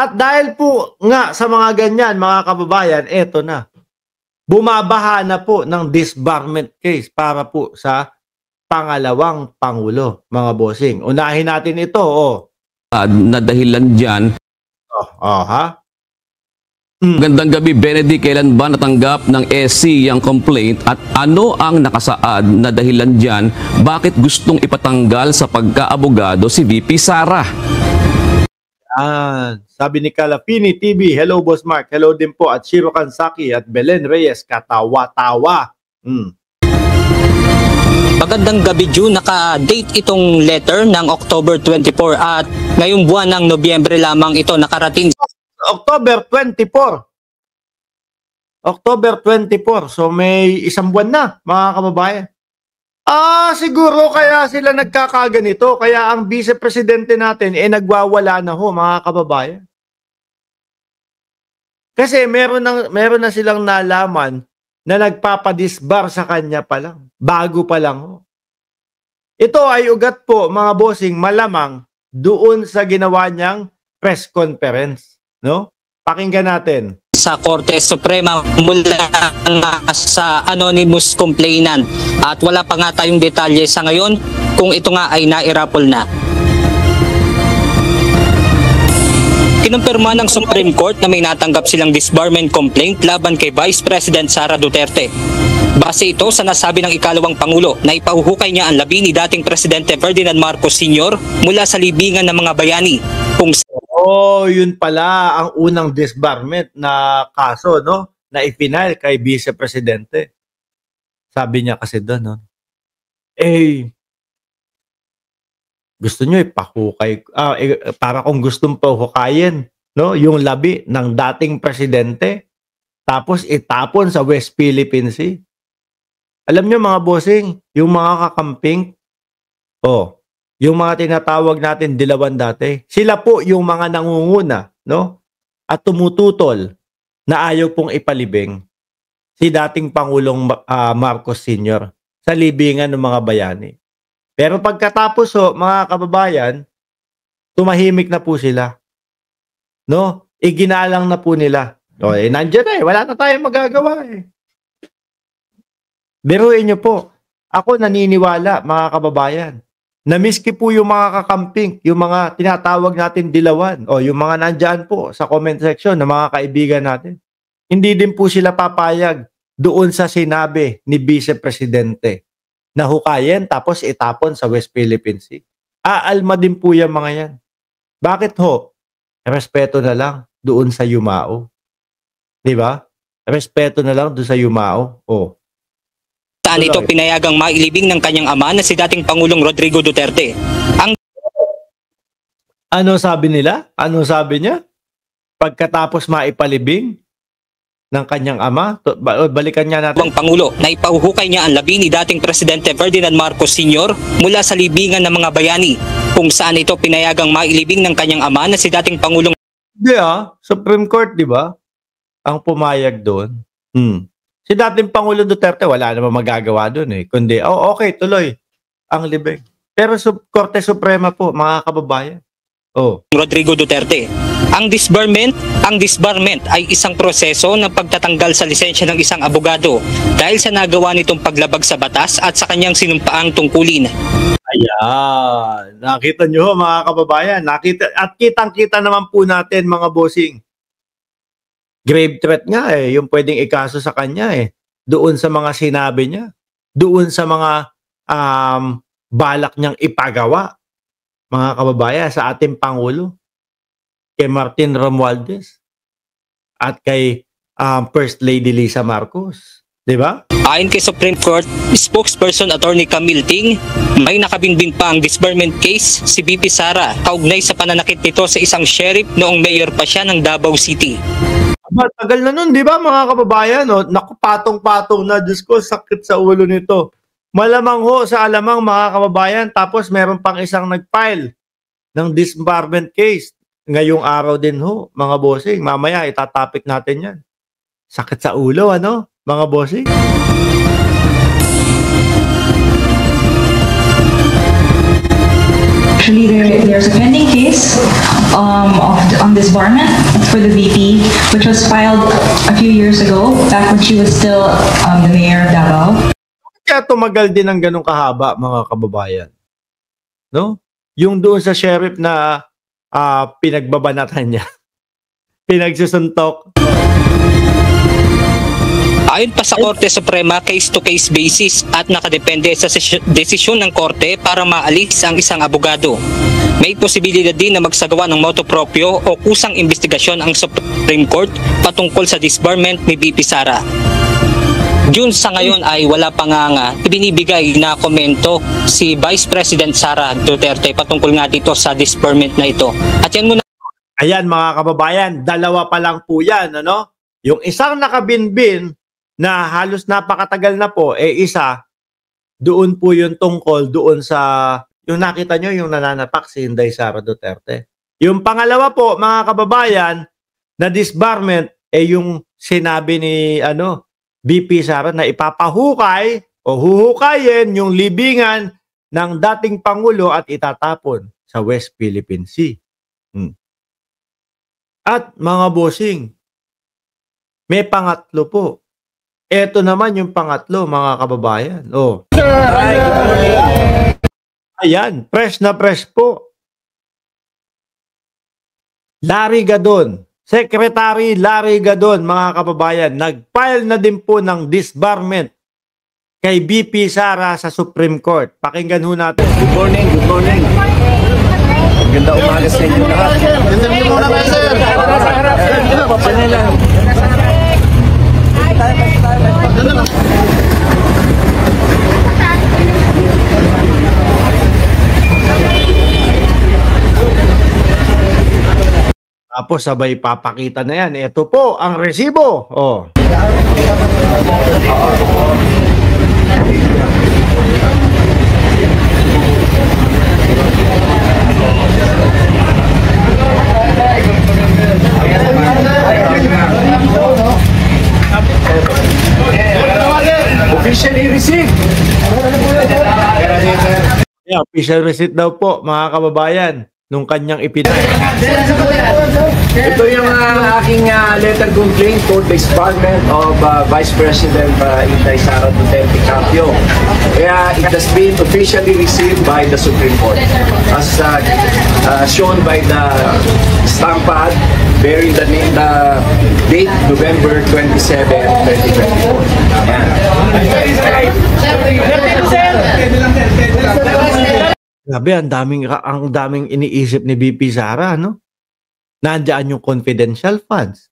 At dahil po nga sa mga ganyan, mga kababayan, eto na. Bumabaha na po ng disbarment case para po sa pangalawang Pangulo, mga bossing. Unahin natin ito, na dahilan dyan. Ha? Magandang gabi, Benedict. Kailan ba natanggap ng SC ang complaint at ano ang nakasaad na dahilan dyan? Bakit gustong ipatanggal sa pagkaabogado si VP Sara? Sabi ni Calafini TV, hello Boss Mark, hello din po at Shiro Kansaki at Belen Reyes, katawa-tawa. Magandang gabi, June. Naka-date itong letter ng October 24 at ngayong buwan ng Nobyembre lamang ito nakarating. October 24. October 24. So may isang buwan na, mga kababayan. Siguro kaya sila nagkakaganito. Kaya ang vice-presidente natin nagwawala na ho, mga kababayan. Kasi meron na silang nalaman na nagpapadisbar sa kanya pa lang. Bago pa lang ho. Ito ay ugat po, mga bossing, malamang doon sa ginawa niyang press conference. No? Pakinggan natin. Sa Korte Suprema mula sa anonymous complainant at wala pa nga tayong detalye sa ngayon kung ito nga ay nairapol na. Kinumpirma ng Supreme Court na may natanggap silang disbarment complaint laban kay Vice President Sara Duterte. Base ito sa nasabi ng ikalawang Pangulo na ipahuhukay niya ang labi ni dating Presidente Ferdinand Marcos Sr. mula sa libingan ng mga bayani. Kung yun pala ang unang disbarment na kaso, no? Na ipinal kay Vice Presidente. Sabi niya kasi doon, no? Gusto nyo ipahukay, para kung gustong pahukayin, no? Yung labi ng dating presidente, tapos itapon sa West Philippine Sea. Alam nyo mga bossing, yung mga kakamping, yung mga tinatawag natin dilawan dati, sila po yung mga nangunguna, no? At tumututol na ayaw pong ipalibing si dating Pangulong Marcos Sr. sa libingan ng mga bayani. Pero pagkatapos mga kababayan, tumahimik na po sila. No? Iginalang na po nila. Nandiyan na wala na tayong magagawa Biruin nyo po, ako naniniwala mga kababayan, na miski po yung mga kakamping, yung mga tinatawag natin dilawan, yung mga nandyan po sa comment section ng mga kaibigan natin, hindi din po sila papayag doon sa sinabi ni Vice Presidente na hukayin tapos itapon sa West Philippine Sea. Aalma din po yung mga yan. Bakit ho? Respeto na lang doon sa yumao. Di ba? Respeto na lang doon sa yumao. Saan ito pinayagang mailibing ng kanyang ama na si dating Pangulong Rodrigo Duterte. Ano sabi nila? Ano sabi niya? Pagkatapos maipalibing ng kanyang ama, balikan niya natin. Ang Pangulo na ipahuhukay niya ang labi ni dating Presidente Ferdinand Marcos Sr. mula sa libingan ng mga bayani. Kung saan ito pinayagang mailibing ng kanyang ama na si dating Pangulong. Supreme Court, di ba? Ang pumayag doon. Si dating Pangulong Duterte, wala namang magagawa doon Kundi, okay, tuloy ang libing. Pero Korte Suprema po, mga kababayan. Rodrigo Duterte. Ang disbarment ay isang proseso ng pagtatanggal sa lisensya ng isang abogado dahil sa nagawa nitong paglabag sa batas at sa kanyang sinumpaang tungkulin. Ayan. Nakita nyo mga kababayan. Kitang-kita naman po natin mga bossing. Grave threat nga yung pwedeng ikaso sa kanya doon sa mga sinabi niya, doon sa mga balak niyang ipagawa, mga kababayan, sa ating Pangulo, kay Martin Romualdez at kay First Lady Lisa Marcos. Di ba? Ayon kay Supreme Court spokesperson Attorney Camille Ting, may nakabinbin pa ang disbarment case si VP Sara kaugnay sa pananakit nito sa isang sheriff noong mayor pa siya ng Davao City. Tagal na nun, di ba mga kababayan? Naku, patong-patong na. Diyos ko, sakit sa ulo nito. Malamang ho sa alamang mga kababayan, tapos meron pang isang nag-file ng disbarment case. Ngayong araw din ho, mga bossing. Mamaya itatapik natin yan. Sakit sa ulo, mga bossing? Actually, there's a pending case on disbarment for the VP, which was filed a few years ago, back when she was still the mayor of Davao. Kaya tumagal din ng ganong kahaba, mga kababayan. No? Yung doon sa sheriff na pinagbabanatan niya. Pinagsusuntok. Ayon pa sa Korte Suprema, case-to-case basis at nakadepende sa desisyon ng Korte para maalis ang isang abogado. May posibilidad din na magsagawa ng motu proprio o kusang investigasyon ang Supreme Court patungkol sa disbarment ni VP Sara. June sa ngayon ay wala pa nga ibinibigay na komento si Vice President Sara Duterte patungkol nga dito sa disbarment na ito. At yan muna. Ayan mga kababayan, dalawa pa lang po yan. Ano? Yung isang nakabinbin na halos napakatagal na po, isa, doon po yung tungkol doon sa, yung nakita nyo, yung nananapak si Inday Sara Duterte. Yung pangalawa po, mga kababayan, na disbarment, yung sinabi ni, VP Sara na ipapahukay o huhukayin yung libingan ng dating Pangulo at itatapon sa West Philippine Sea. At mga bossing, may pangatlo po. Ito naman yung pangatlo, mga kababayan. Ayan, fresh na fresh po. Larry Gadon, Secretary Larry Gadon, mga kababayan, nag-file na din po ng disbarment kay VP Sara sa Supreme Court. Pakinggan ho natin. Good morning, good morning. Maganda umaga sa inyo lahat. Interview muna ba, sir? Tapos sabay papakita na yan. Ito po ang resibo. Officially received. Yeah, official receipt daw po, mga kababayan, nung kanyang ipinay. Ito yung aking letter complaint for the disbarment of Vice President Inday Sara Duterte Capio. Kaya it has been officially received by the Supreme Court as shown by the stamp pad bearing the date November 27, 2024. Grabe, ang daming iniisip ni VP Sara, no? Nandiyan yung confidential funds.